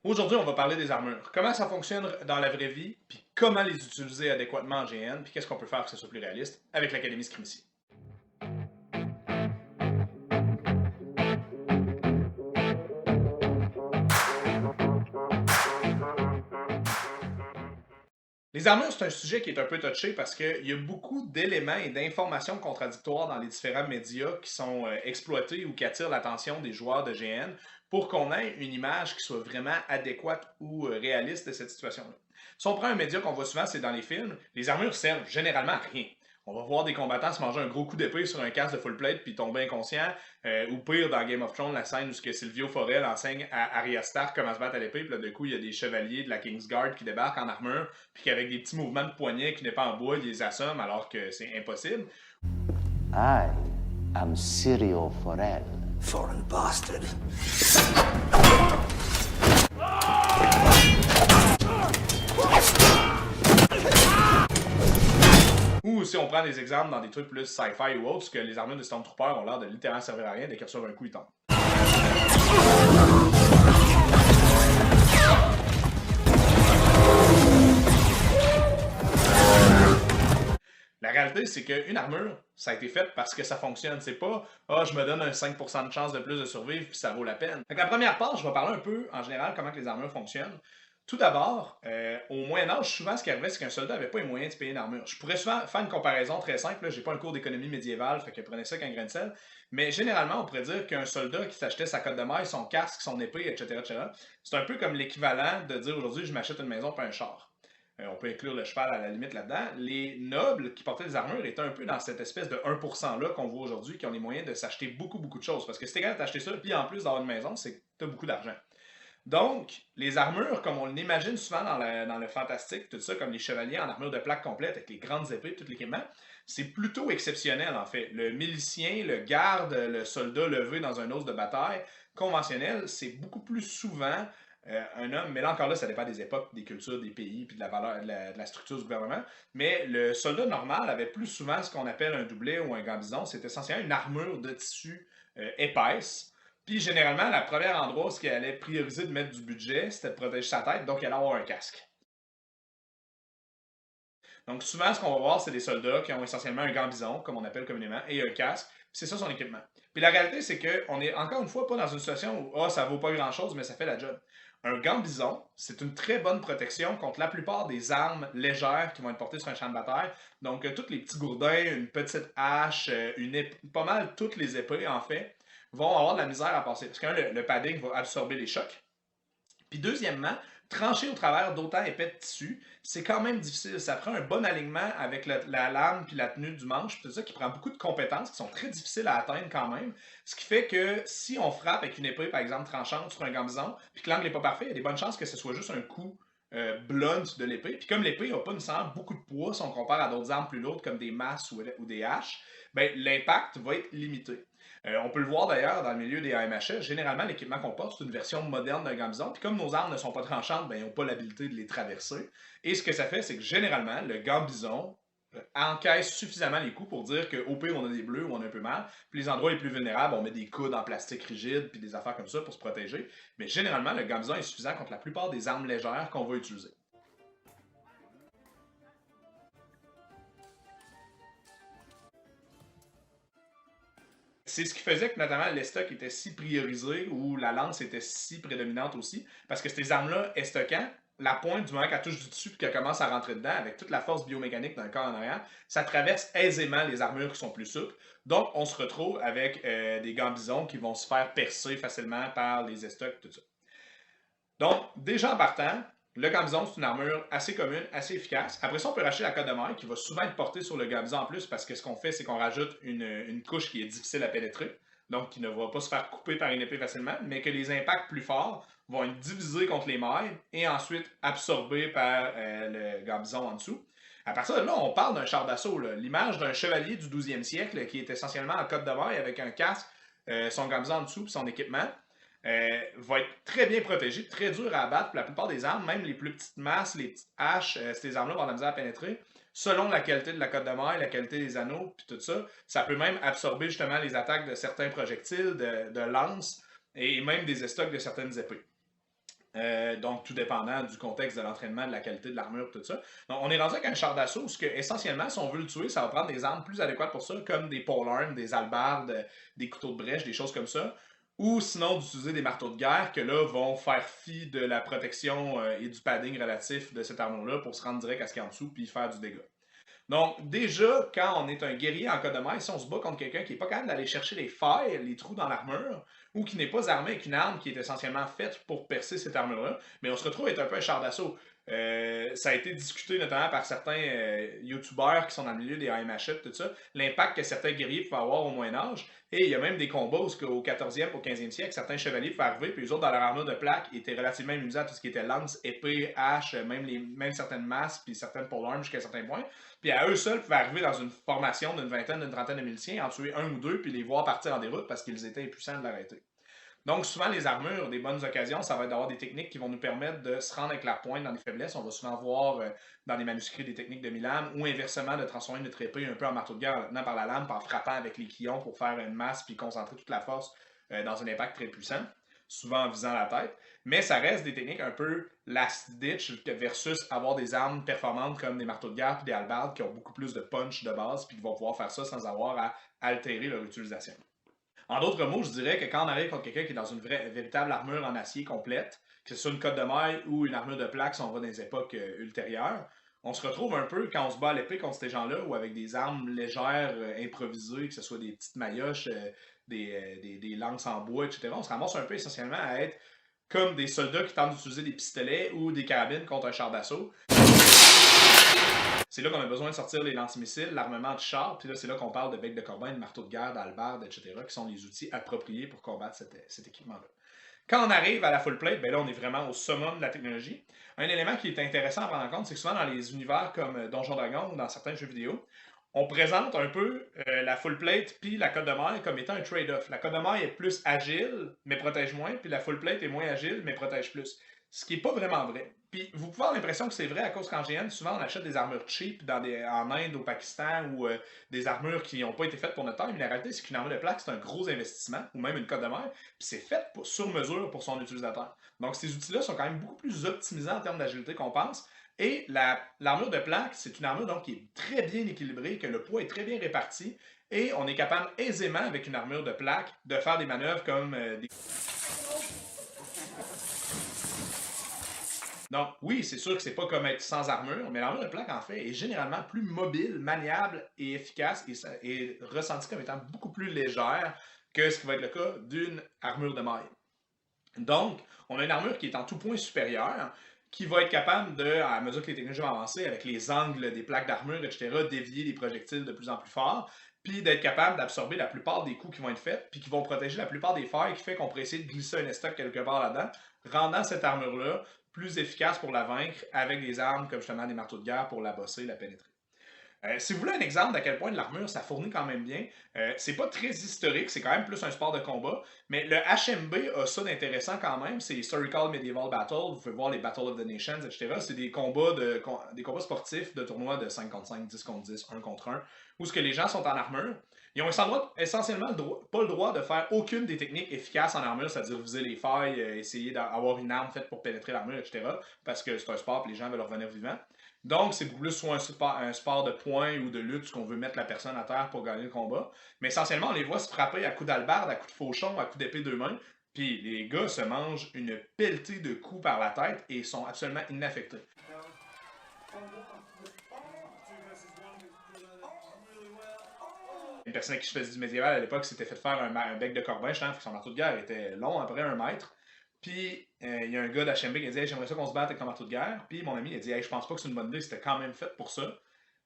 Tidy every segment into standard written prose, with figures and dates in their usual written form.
Aujourd'hui, on va parler des armures. Comment ça fonctionne dans la vraie vie, puis comment les utiliser adéquatement en GN, puis qu'est-ce qu'on peut faire pour que ce soit plus réaliste avec l'Académie Scrimmissy. Les armures, c'est un sujet qui est un peu touché parce qu'il y a beaucoup d'éléments et d'informations contradictoires dans les différents médias qui sont exploités ou qui attirent l'attention des joueurs de GN pour qu'on ait une image qui soit vraiment adéquate ou réaliste de cette situation-là. Si on prend un média qu'on voit souvent, c'est dans les films, les armures servent généralement à rien. On va voir des combattants se manger un gros coup d'épée sur un casque de full plate puis tomber inconscient. Ou pire, dans Game of Thrones, la scène où Sylvio Forel enseigne à Arya Stark comment se battre à l'épée. Puis là, de coup, il y a des chevaliers de la Kingsguard qui débarquent en armure. Puis qu'avec des petits mouvements de poignet qui n'est pas en bois, ils les assomment alors que c'est impossible. I am Sirio Forel. Foreign bastard. Ou si on prend des exemples dans des trucs plus sci-fi ou autres, que les armures de Stormtroopers ont l'air de littéralement servir à rien, dès qu'ils reçoivent un coup, ils tombent. La réalité, c'est qu'une armure, ça a été fait parce que ça fonctionne. C'est pas « Ah, je me donne un 5% de chance de plus de survivre, puis ça vaut la peine ». Donc, la première part, je vais parler un peu, en général, comment que les armures fonctionnent. Tout d'abord, au Moyen-Âge, souvent, ce qui arrivait, c'est qu'un soldat n'avait pas les moyens de se payer une armure. Je pourrais souvent faire une comparaison très simple. J'ai pas un cours d'économie médiévale, fait que prenez ça qu'un grain de sel. Mais généralement, on pourrait dire qu'un soldat qui s'achetait sa cotte de maille, son casque, son épée, etc., c'est un peu comme l'équivalent de dire aujourd'hui, je m'achète une maison, pas un char. On peut inclure le cheval à la limite là-dedans. Les nobles qui portaient des armures étaient un peu dans cette espèce de 1%-là qu'on voit aujourd'hui, qui ont les moyens de s'acheter beaucoup, beaucoup de choses. Parce que si t'es capable d'acheter ça, puis en plus d'avoir une maison, c'est que t'as beaucoup d'argent. Donc, les armures, comme on l'imagine souvent dans le fantastique, tout ça, comme les chevaliers en armure de plaque complète, avec les grandes épées, tout l'équipement, c'est plutôt exceptionnel en fait. Le milicien, le garde, le soldat levé dans un os de bataille conventionnel, c'est beaucoup plus souvent un homme, mais là encore là, ça dépend des époques, des cultures, des pays, puis de la valeur, de la structure du gouvernement. Mais le soldat normal avait plus souvent ce qu'on appelle un doublet ou un gambison. C'est essentiellement une armure de tissu épaisse. Puis généralement, le premier endroit où il allait prioriser de mettre du budget, c'était de protéger sa tête, donc il allait avoir un casque. Donc souvent, ce qu'on va voir, c'est des soldats qui ont essentiellement un gambison, comme on appelle communément, et un casque. Puis c'est ça son équipement. Puis la réalité, c'est qu'on est encore une fois pas dans une situation où ça vaut pas grand-chose, mais ça fait la job. Un gambison, c'est une très bonne protection contre la plupart des armes légères qui vont être portées sur un champ de bataille. Donc, tous les petits gourdins, une petite hache, pas mal toutes les épées, en fait, vont avoir de la misère à passer. Parce que le padding va absorber les chocs. Puis deuxièmement, trancher au travers d'autant épais de tissu, c'est quand même difficile. Ça prend un bon alignement avec la lame puis la tenue du manche, puis tout ça, qui prend beaucoup de compétences qui sont très difficiles à atteindre quand même. Ce qui fait que si on frappe avec une épée, par exemple, tranchante sur un gambison, puis que l'angle n'est pas parfait, il y a des bonnes chances que ce soit juste un coup blunt de l'épée. Puis comme l'épée n'a pas nécessairement beaucoup de poids, si on compare à d'autres armes plus lourdes comme des masses ou des haches, ben, l'impact va être limité. On peut le voir d'ailleurs dans le milieu des AMHS. Généralement, l'équipement qu'on porte, c'est une version moderne d'un gambison. Puis comme nos armes ne sont pas tranchantes, ben, ils n'ont pas l'habilité de les traverser. Et ce que ça fait, c'est que généralement, le gambison encaisse suffisamment les coups pour dire qu'au pire, on a des bleus ou on a un peu mal. Puis les endroits les plus vulnérables, on met des coudes en plastique rigide puis des affaires comme ça pour se protéger. Mais généralement, le gambison est suffisant contre la plupart des armes légères qu'on va utiliser. C'est ce qui faisait que notamment l'estoc était si priorisé ou la lance était si prédominante aussi, parce que ces armes-là, estoquant, la pointe, du moment qu'elle touche du dessus et qu'elle commence à rentrer dedans, avec toute la force biomécanique d'un corps en arrière, ça traverse aisément les armures qui sont plus souples. Donc, on se retrouve avec des gambisons qui vont se faire percer facilement par les estocs, tout ça. Donc, déjà en partant, le gambison, c'est une armure assez commune, assez efficace. Après ça, on peut racheter la cotte de maille qui va souvent être portée sur le gambison en plus parce que ce qu'on fait, c'est qu'on rajoute une couche qui est difficile à pénétrer, donc qui ne va pas se faire couper par une épée facilement, mais que les impacts plus forts vont être divisés contre les mailles et ensuite absorbés par le gambison en dessous. À partir de là, on parle d'un char d'assaut. L'image d'un chevalier du 12e siècle qui est essentiellement en cotte de maille avec un casque, son gambison en dessous et son équipement va être très bien protégé, très dur à abattre pour la plupart des armes, même les plus petites masses, les petites haches, ces armes-là vont avoir de la misère à pénétrer. Selon la qualité de la cotte de maille, la qualité des anneaux, puis tout ça, ça peut même absorber justement les attaques de certains projectiles, de lances, et même des estocs de certaines épées. Donc, tout dépendant du contexte de l'entraînement, de la qualité de l'armure, tout ça. Donc, on est rendu avec un char d'assaut, ce que, essentiellement, si on veut le tuer, ça va prendre des armes plus adéquates pour ça, comme des polearms, des hallebardes, des couteaux de brèche, des choses comme ça. Ou sinon, d'utiliser des marteaux de guerre, que là, vont faire fi de la protection et du padding relatif de cette armure-là pour se rendre direct à ce qu'il y a en dessous, puis faire du dégât. Donc, déjà, quand on est un guerrier en cas de maille, si on se bat contre quelqu'un qui n'est pas capable d'aller chercher les failles, les trous dans l'armure, ou qui n'est pas armé avec une arme qui est essentiellement faite pour percer cette armure-là, mais on se retrouve à être un peu un char d'assaut. Ça a été discuté notamment par certains youtubeurs qui sont dans le milieu des AMHF, tout ça, l'impact que certains guerriers peuvent avoir au Moyen-Âge. Et il y a même des combats où, au 14e, au 15e siècle, certains chevaliers pouvaient arriver, puis les autres, dans leur armure de plaque, étaient relativement immunisés à tout ce qui était lance, épée, hache, même certaines masses, puis certaines polearms jusqu'à certains points. Puis à eux seuls pouvaient arriver dans une formation d'une vingtaine, d'une trentaine de miliciens, en tuer un ou deux, puis les voir partir en déroute parce qu'ils étaient impuissants de l'arrêter. Donc, souvent, les armures, des bonnes occasions, ça va être d'avoir des techniques qui vont nous permettre de se rendre avec la pointe dans des faiblesses. On va souvent voir dans les manuscrits des techniques de mi-lame ou inversement de transformer notre épée un peu en marteau de guerre en la tenant par la lame, en frappant avec les quillons pour faire une masse puis concentrer toute la force dans un impact très puissant, souvent en visant la tête. Mais ça reste des techniques un peu last ditch versus avoir des armes performantes comme des marteaux de guerre et des hallebardes qui ont beaucoup plus de punch de base puis qui vont pouvoir faire ça sans avoir à altérer leur utilisation. En d'autres mots, je dirais que quand on arrive contre quelqu'un qui est dans une véritable armure en acier complète, que ce soit une cotte de maille ou une armure de plaque, si on va dans les époques ultérieures, on se retrouve un peu quand on se bat à l'épée contre ces gens-là ou avec des armes légères, improvisées, que ce soit des petites maillotches, des lances en bois, etc. On se ramasse un peu essentiellement à être comme des soldats qui tentent d'utiliser des pistolets ou des carabines contre un char d'assaut. C'est là qu'on a besoin de sortir les lance-missiles, l'armement de char, puis là, c'est là qu'on parle de bec de corbin, de marteau de guerre, d'hallebarde, etc., qui sont les outils appropriés pour combattre cet équipement-là. Quand on arrive à la full plate, ben là, on est vraiment au summum de la technologie. Un élément qui est intéressant à prendre en compte, c'est que souvent dans les univers comme Donjon Dragon ou dans certains jeux vidéo, on présente un peu la full plate puis la cotte de maille comme étant un trade-off. La cotte de maille est plus agile, mais protège moins, puis la full plate est moins agile, mais protège plus. Ce qui n'est pas vraiment vrai. Puis vous pouvez avoir l'impression que c'est vrai à cause qu'en GN, souvent on achète des armures cheap en Inde, au Pakistan, ou des armures qui n'ont pas été faites pour notre taille, mais la réalité c'est qu'une armure de plaque c'est un gros investissement, ou même une cotte de maille, puis c'est fait sur mesure pour son utilisateur. Donc ces outils-là sont quand même beaucoup plus optimisés en termes d'agilité qu'on pense. Et l'armure de plaque, c'est une armure donc, qui est très bien équilibrée, que le poids est très bien réparti, et on est capable aisément, avec une armure de plaque, de faire des manœuvres comme des... Donc, oui, c'est sûr que c'est pas comme être sans armure, mais l'armure de plaque, en fait, est généralement plus mobile, maniable et efficace et ressentie comme étant beaucoup plus légère que ce qui va être le cas d'une armure de maille. Donc, on a une armure qui est en tout point supérieure, qui va être capable de, à mesure que les technologies vont avancer, avec les angles des plaques d'armure, etc., dévier les projectiles de plus en plus fort, puis d'être capable d'absorber la plupart des coups qui vont être faits, puis qui vont protéger la plupart des failles, qui fait qu'on pourrait essayer de glisser un estoc quelque part là-dedans, rendant cette armure-là plus efficace pour la vaincre avec des armes comme justement des marteaux de guerre pour la bosser, la pénétrer. Si vous voulez un exemple d'à quel point de l'armure ça fournit quand même bien, c'est pas très historique, c'est quand même plus un sport de combat, mais le HMB a ça d'intéressant quand même, c'est Historical Medieval Battle, vous pouvez voir les Battle of the Nations, etc. C'est des combats sportifs de tournois de 5 contre 5, 10 contre 10, 1 contre 1, où ce que les gens sont en armure. Ils ont essentiellement pas le droit de faire aucune des techniques efficaces en armure, c'est-à-dire viser les failles, essayer d'avoir une arme faite pour pénétrer l'armure, etc. Parce que c'est un sport et les gens veulent revenir vivants. Donc, c'est beaucoup plus soit un sport de points ou de lutte, ce qu'on veut mettre la personne à terre pour gagner le combat. Mais essentiellement, on les voit se frapper à coups d'albarde, à coups de fauchon, à coups d'épée deux mains. Puis les gars se mangent une pelletée de coups par la tête et sont absolument inaffectés. Une personne qui faisait du médiéval à l'époque s'était fait faire un bec de corbin, je pense que son marteau de guerre était long, à peu près 1 mètre. Puis il y a un gars d'HMB qui a dit hey, j'aimerais ça qu'on se batte avec ton marteau de guerre. Puis mon ami il a dit hey, je pense pas que c'est une bonne idée, c'était quand même fait pour ça.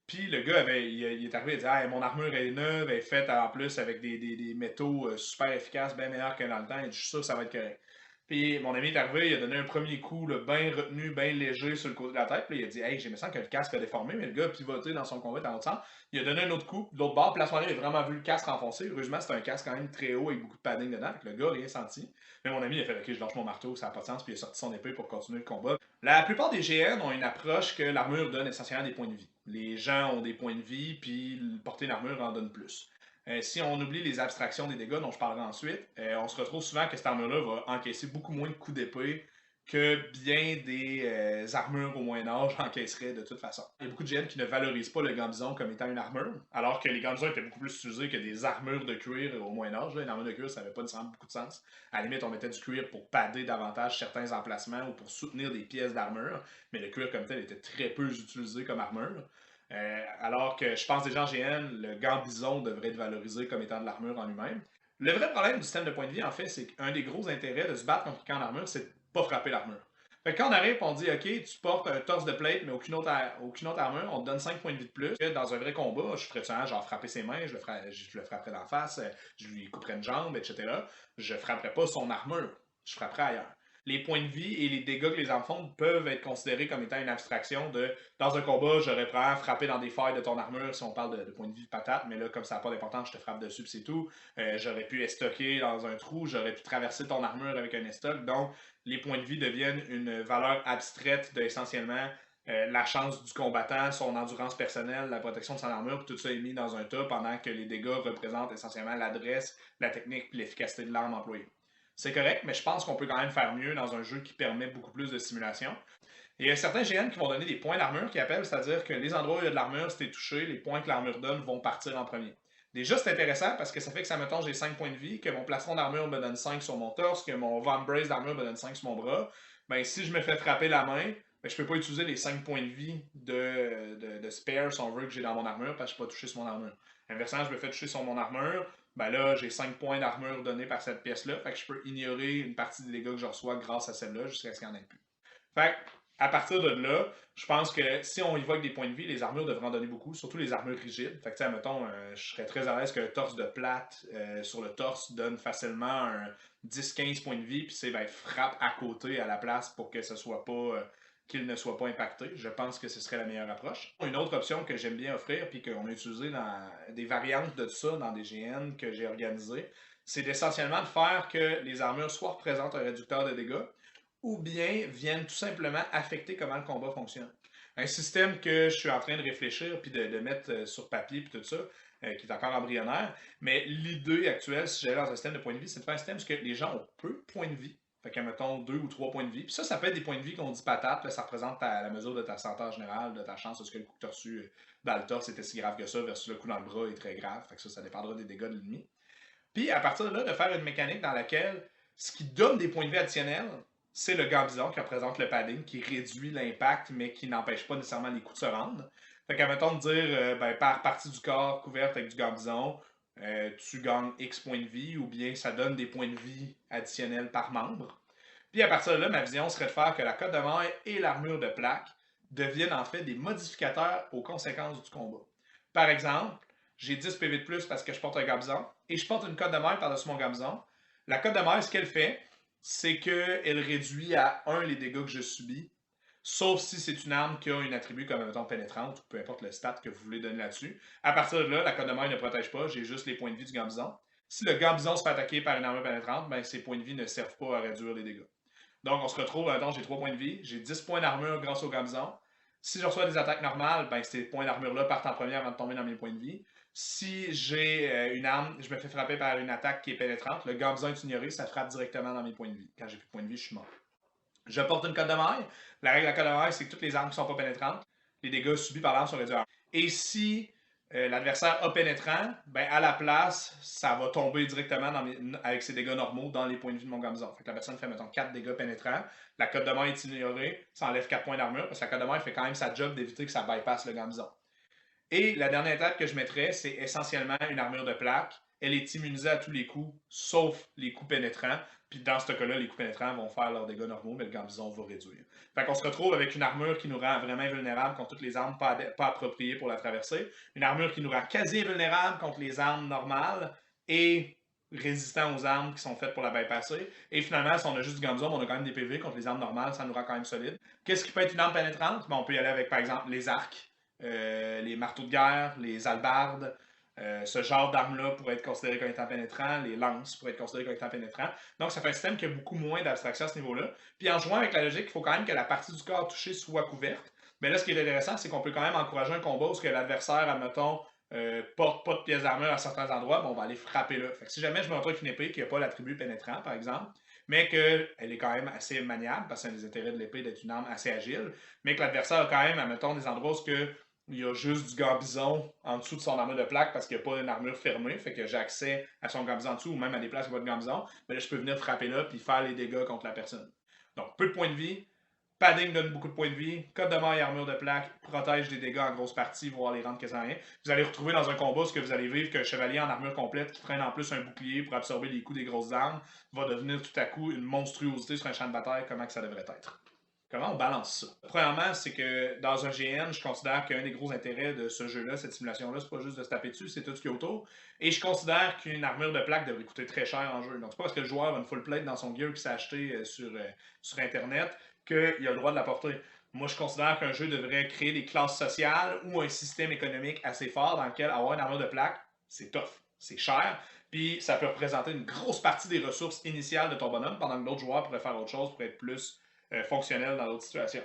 Puis le gars il est arrivé, il a dit hey, mon armure est neuve, elle est faite en plus avec des métaux super efficaces, bien meilleurs que dans le temps, et je suis sûr que ça va être correct. Puis mon ami est arrivé, il a donné un premier coup bien retenu, bien léger sur le côté de la tête. Puis il a dit hey, j'ai l'impression que le casque a déformé, mais le gars a pivoté dans son combat dans l'autre sens. Il a donné un autre coup de l'autre bord. Puis à ce moment-là, il a vraiment vu le casque renfoncé. Heureusement, c'était un casque quand même très haut avec beaucoup de padding dedans. Le gars n'a rien senti. Mais mon ami, il a fait ok, je lâche mon marteau, ça n'a pas de sens. Puis il a sorti son épée pour continuer le combat. La plupart des GN ont une approche que l'armure donne essentiellement des points de vie. Les gens ont des points de vie, puis porter l'armure en donne plus. Si on oublie les abstractions des dégâts dont je parlerai ensuite, on se retrouve souvent que cette armure-là va encaisser beaucoup moins de coups d'épée que bien des armures au Moyen-Âge encaisseraient de toute façon. Il y a beaucoup de GN qui ne valorisent pas le gambison comme étant une armure, alors que les gambisons étaient beaucoup plus utilisés que des armures de cuir au Moyen-Âge. Une armure de cuir, ça n'avait pas nécessairement beaucoup de sens. À la limite, on mettait du cuir pour padder davantage certains emplacements ou pour soutenir des pièces d'armure, mais le cuir comme tel était très peu utilisé comme armure. Alors que je pense déjà en GN, le gambison devrait être valorisé comme étant de l'armure en lui-même. Le vrai problème du système de points de vie, en fait, c'est qu'un des gros intérêts de se battre contre quelqu'un en armure, c'est de pas frapper l'armure. Fait que quand on arrive, on dit, OK, tu portes un torse de plate, mais aucune autre armure, on te donne 5 points de vie de plus. Dans un vrai combat, je ferais ça, genre frapper ses mains, je le frapperais d'en face, je lui couperais une jambe, etc. Je frapperais pas son armure, je frapperais ailleurs. Les points de vie et les dégâts que les armes font peuvent être considérés comme étant une abstraction de dans un combat, j'aurais probablement frappé dans des failles de ton armure si on parle de points de vie de patate, mais là, comme ça n'a pas d'importance, je te frappe dessus, c'est tout. J'aurais pu estocker dans un trou, j'aurais pu traverser ton armure avec un estoc. Donc, les points de vie deviennent une valeur abstraite de essentiellement la chance du combattant, son endurance personnelle, la protection de son armure, tout ça est mis dans un tas pendant que les dégâts représentent essentiellement l'adresse, la technique et l'efficacité de l'arme employée. C'est correct, mais je pense qu'on peut quand même faire mieux dans un jeu qui permet beaucoup plus de simulation. Et il y a certains GN qui vont donner des points d'armure qui appellent, c'est-à-dire que les endroits où il y a de l'armure, si tu es touché, les points que l'armure donne vont partir en premier. Déjà, c'est intéressant parce que ça fait que ça me tombe, j'ai 5 points de vie, que mon plastron d'armure me donne 5 sur mon torse, que mon Von Brace d'armure me donne 5 sur mon bras. Ben, si je me fais frapper la main, ben, je peux pas utiliser les 5 points de vie de spare, si on veut, que j'ai dans mon armure, parce que je ne suis pas touché sur mon armure. Inversement, je me fais toucher sur mon armure, ben là, j'ai 5 points d'armure donnés par cette pièce-là, fait que je peux ignorer une partie des dégâts que je reçois grâce à celle-là, jusqu'à ce qu'il n'y en ait plus. Fait à partir de là, je pense que si on y va avec des points de vie, les armures devraient en donner beaucoup, surtout les armures rigides. Fait que, tu sais, mettons, je serais très à l'aise qu'un torse de plate sur le torse donne facilement un 10-15 points de vie, puis c'est ben, frappe à côté à la place pour que ce soit pas. Qu'il ne soit pas impacté. Je pense que ce serait la meilleure approche. Une autre option que j'aime bien offrir, puis qu'on a utilisé dans des variantes de ça dans des GN que j'ai organisées, c'est essentiellement de faire que les armures soit représentent un réducteur de dégâts, ou bien viennent tout simplement affecter comment le combat fonctionne. Un système que je suis en train de réfléchir puis de mettre sur papier puis tout ça, qui est encore embryonnaire, mais l'idée actuelle, si j'allais dans un système de points de vie, c'est de faire un système où les gens ont peu de points de vie. Fait que, mettons, 2 ou 3 points de vie. Puis ça peut être des points de vie qu'on dit patate. Là, ça représente la mesure de ta santé en général, de ta chance. Est-ce que le coup que tu as reçu dans le torse était si grave que ça, versus le coup dans le bras est très grave. Fait que ça dépendra des dégâts de l'ennemi. Puis à partir de là, de faire une mécanique dans laquelle ce qui donne des points de vie additionnels, c'est le gambison qui représente le padding, qui réduit l'impact, mais qui n'empêche pas nécessairement les coups de se rendre. Fait qu'à mettons de dire, ben, par partie du corps couverte avec du gambison, tu gagnes X points de vie, ou bien ça donne des points de vie additionnels par membre. Puis à partir de là, ma vision serait de faire que la cotte de maille et l'armure de plaque deviennent en fait des modificateurs aux conséquences du combat. Par exemple, j'ai 10 PV de plus parce que je porte un gambison et je porte une cotte de maille par-dessus mon gambison. La cotte de maille, ce qu'elle fait, c'est qu'elle réduit à 1 les dégâts que je subis, sauf si c'est une arme qui a un attribut comme, mettons, pénétrante, ou peu importe le stat que vous voulez donner là-dessus. À partir de là, la cotte de maille ne protège pas, j'ai juste les points de vie du gambison. Si le gambison se fait attaquer par une armure pénétrante, ben, ses points de vie ne servent pas à réduire les dégâts. Donc, on se retrouve, attends, j'ai 3 points de vie, j'ai 10 points d'armure grâce au gambison. Si je reçois des attaques normales, ben, ces points d'armure-là partent en premier avant de tomber dans mes points de vie. Si j'ai une arme, je me fais frapper par une attaque qui est pénétrante, le gambison est ignoré, ça frappe directement dans mes points de vie. Quand j'ai plus de points de vie, je suis mort. Je porte une cotte de maille. La règle de la cotte de maille, c'est que toutes les armes qui ne sont pas pénétrantes, les dégâts subis par l'arme sont réduits. Et si l'adversaire a pénétrant, ben à la place, ça va tomber directement avec ses dégâts normaux dans les points de vie de mon gambison. Fait que la personne fait, mettons, 4 dégâts pénétrants. La cotte de maille est ignorée, ça enlève 4 points d'armure, parce que la cotte de maille fait quand même sa job d'éviter que ça bypasse le gambison. Et la dernière étape que je mettrais, c'est essentiellement une armure de plaque. Elle est immunisée à tous les coups, sauf les coups pénétrants. Puis dans ce cas-là, les coups pénétrants vont faire leurs dégâts normaux, mais le gambison va réduire. Fait qu'on se retrouve avec une armure qui nous rend vraiment invulnérable contre toutes les armes pas appropriées pour la traverser. Une armure qui nous rend quasi invulnérable contre les armes normales et résistant aux armes qui sont faites pour la bypasser. Et finalement, si on a juste du gambison, on a quand même des PV contre les armes normales, ça nous rend quand même solide. Qu'est-ce qui peut être une arme pénétrante? Ben, on peut y aller avec, par exemple, les arcs. Les marteaux de guerre, les hallebardes, ce genre d'armes-là pourraient être considérées comme étant pénétrants, les lances pourraient être considérées comme étant pénétrants. Donc, ça fait un système qui a beaucoup moins d'abstraction à ce niveau-là. Puis, en jouant avec la logique, il faut quand même que la partie du corps touchée soit couverte. Mais là, ce qui est intéressant, c'est qu'on peut quand même encourager un combat où l'adversaire, admettons, porte pas de pièces d'armure à certains endroits, bon, on va aller frapper là. Fait que si jamais je me retrouve avec une épée qui n'a pas l'attribut pénétrant, par exemple, mais qu'elle est quand même assez maniable, parce que c'est un des intérêts de l'épée d'être une arme assez agile, mais que l'adversaire a quand même, admettons, des endroits où il y a juste du gambison en dessous de son armure de plaque parce qu'il n'y a pas une armure fermée, fait que j'ai accès à son gambison en dessous ou même à des places où il n'y a pas de gambison, mais là, je peux venir frapper là puis faire les dégâts contre la personne. Donc, peu de points de vie. Padding donne beaucoup de points de vie. Code de mort et armure de plaque protège des dégâts en grosse partie, voire les rendre quasiment rien. Vous allez retrouver dans un combat ce que vous allez vivre qu'un chevalier en armure complète qui traîne en plus un bouclier pour absorber les coups des grosses armes va devenir tout à coup une monstruosité sur un champ de bataille, comment que ça devrait être. Comment on balance ça? Premièrement, c'est que dans un GN, je considère qu'un des gros intérêts de ce jeu-là, cette simulation-là, c'est pas juste de se taper dessus, c'est tout ce qui est autour. Et je considère qu'une armure de plaque devrait coûter très cher en jeu. Donc, c'est pas parce que le joueur a une full plate dans son gear qui s'est acheté sur Internet qu'il a le droit de la porter. Moi, je considère qu'un jeu devrait créer des classes sociales ou un système économique assez fort dans lequel avoir une armure de plaque, c'est tough, c'est cher, puis ça peut représenter une grosse partie des ressources initiales de ton bonhomme, pendant que d'autres joueurs pourraient faire autre chose pour être plus fonctionnel dans d'autres situations.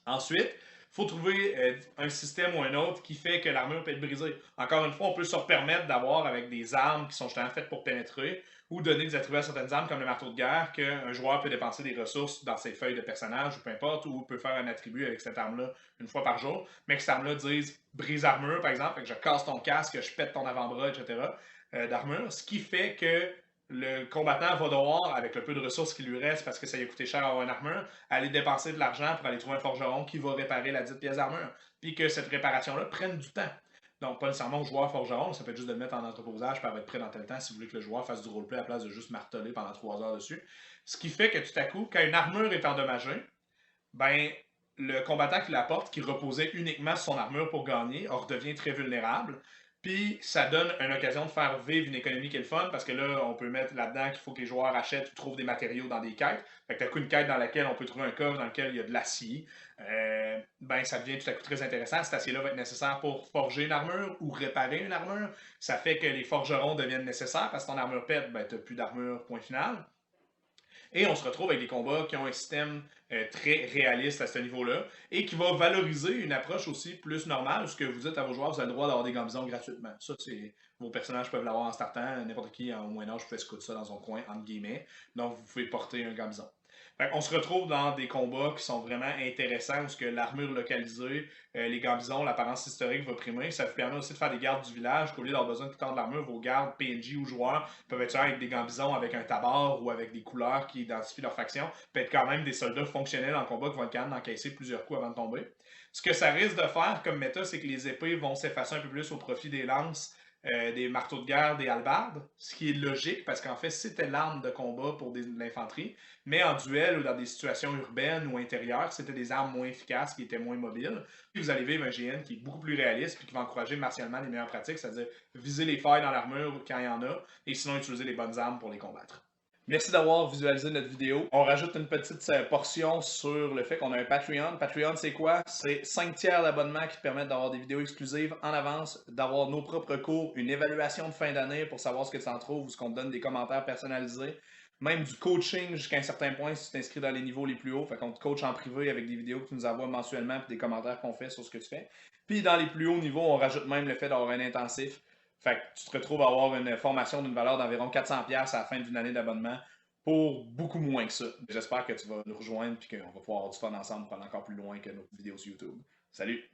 Ensuite, il faut trouver un système ou un autre qui fait que l'armure peut être brisée. Encore une fois, on peut se permettre d'avoir avec des armes qui sont justement faites pour pénétrer ou donner des attributs à certaines armes comme le marteau de guerre qu'un joueur peut dépenser des ressources dans ses feuilles de personnage ou peu importe, ou peut faire un attribut avec cette arme-là une fois par jour, mais que cette arme-là dise brise armure par exemple, que je casse ton casque, je pète ton avant-bras, etc. D'armure, ce qui fait que le combattant va devoir, avec le peu de ressources qui lui reste, parce que ça lui a coûté cher avoir une armure, aller dépenser de l'argent pour aller trouver un forgeron qui va réparer la dite pièce d'armure. Puis que cette réparation-là prenne du temps. Donc, pas nécessairement au joueur forgeron, ça peut être juste de le mettre en entreposage pour être prêt dans tel temps si vous voulez que le joueur fasse du roleplay à la place de juste marteler pendant 3 heures dessus. Ce qui fait que tout à coup, quand une armure est endommagée, ben, le combattant qui la porte, qui reposait uniquement sur son armure pour gagner, redevient très vulnérable. Puis ça donne une occasion de faire vivre une économie qui est le fun, parce que là, on peut mettre là-dedans qu'il faut que les joueurs achètent ou trouvent des matériaux dans des quêtes. Fait que t'as une quête dans laquelle on peut trouver un coffre dans lequel il y a de l'acier. Ben ça devient tout à coup très intéressant. Cet acier-là va être nécessaire pour forger une armure ou réparer une armure. Ça fait que les forgerons deviennent nécessaires parce que ton armure pète, ben t'as plus d'armure, point final. Et on se retrouve avec des combats qui ont un système très réaliste à ce niveau-là et qui va valoriser une approche aussi plus normale, ce que vous dites à vos joueurs, vous avez le droit d'avoir des gambisons gratuitement. Ça, c'est vos personnages peuvent l'avoir en startant, n'importe qui au Moyen Âge peut scout ça dans son coin, entre guillemets. Donc, vous pouvez porter un gambison. On se retrouve dans des combats qui sont vraiment intéressants où ce que l'armure localisée, les gambisons, l'apparence historique va primer. Ça vous permet aussi de faire des gardes du village qu'au lieu d'avoir besoin de tout le temps de l'armure, vos gardes, PNJ ou joueurs peuvent être avec des gambisons avec un tabard ou avec des couleurs qui identifient leur faction. Peut être quand même des soldats fonctionnels en combat qui vont être capables d'encaisser plusieurs coups avant de tomber. Ce que ça risque de faire comme méta, c'est que les épées vont s'effacer un peu plus au profit des lances, des marteaux de guerre, des halbardes, ce qui est logique parce qu'en fait, c'était l'arme de combat pour l'infanterie, mais en duel ou dans des situations urbaines ou intérieures, c'était des armes moins efficaces qui étaient moins mobiles. Puis vous allez vivre un GN qui est beaucoup plus réaliste et qui va encourager martialement les meilleures pratiques, c'est-à-dire viser les failles dans l'armure quand il y en a, et sinon utiliser les bonnes armes pour les combattre. Merci d'avoir visualisé notre vidéo. On rajoute une petite portion sur le fait qu'on a un Patreon. Patreon, c'est quoi? C'est 5 tiers d'abonnement qui te permettent d'avoir des vidéos exclusives en avance, d'avoir nos propres cours, une évaluation de fin d'année pour savoir ce que tu en trouves ou ce qu'on te donne des commentaires personnalisés. Même du coaching jusqu'à un certain point si tu t'inscris dans les niveaux les plus hauts. Fait qu'on te coach en privé avec des vidéos que tu nous envoies mensuellement et des commentaires qu'on fait sur ce que tu fais. Puis dans les plus hauts niveaux, on rajoute même le fait d'avoir un intensif. Fait que tu te retrouves à avoir une formation d'une valeur d'environ 400$ à la fin d'une année d'abonnement pour beaucoup moins que ça. J'espère que tu vas nous rejoindre et qu'on va pouvoir avoir du fun ensemble pour aller encore plus loin que nos vidéos sur YouTube. Salut!